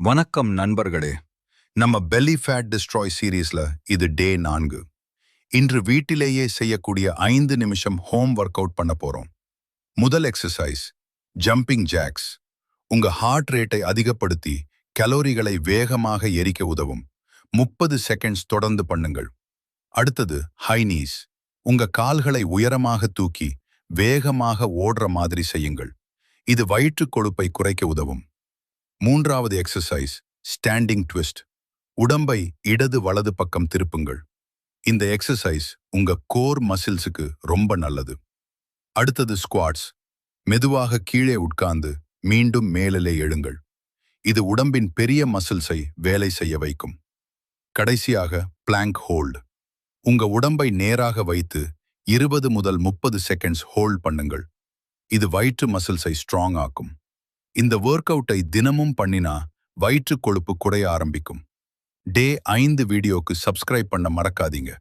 வணக்கம் நண்பர்களே. நம்ம பெல்லி ஃபேட் டிஸ்ட்ராய் சீரீஸ்ல இது டே 4. இன்று வீட்டிலேயே செய்யக்கூடிய 5 நிமிஷம் ஹோம் ஒர்க் அவுட் பண்ண போறோம். முதல் எக்ஸசைஸ் ஜம்பிங் ஜாக்ஸ். உங்க ஹார்ட் ரேட்டை அதிகப்படுத்தி கலோரிகளை வேகமாக எரிக்க உதவும். 30 செகண்ட்ஸ் தொடர்ந்து பண்ணுங்கள். அடுத்தது ஹை நீஸ். உங்க கால்களை உயரமாக தூக்கி வேகமாக ஓடுற மாதிரி செய்யுங்கள். இது வயிற்றுக் கொழுப்பை குறைக்க உதவும். மூன்றாவது எக்ஸசைஸ் ஸ்டாண்டிங் ட்விஸ்ட். உடம்பை இடது வலது பக்கம் திருப்புங்கள். இந்த எக்ஸசைஸ் உங்க கோர் மசில்ஸுக்கு ரொம்ப நல்லது. அடுத்தது ஸ்குவாட்ஸ். மெதுவாக கீழே உட்கார்ந்து மீண்டும் மேலே எழுங்கள். இது உடம்பின் பெரிய மசில்ஸை வேலை செய்ய வைக்கும். கடைசியாக பிளாங்க் ஹோல்ட். உங்க உடம்பை நேராக வைத்து 20 முதல் 30 செகண்ட்ஸ் ஹோல்ட் பண்ணுங்கள். இது வயிற்று மசில்ஸை ஸ்ட்ராங் ஆக்கும். இந்த ஒர்க் அவுட்டை தினமும் பண்ணினா வயிற்று கொழுப்பு குறைய ஆரம்பிக்கும். டே 5 வீடியோக்கு சப்ஸ்கிரைப் பண்ண மறக்காதீங்க.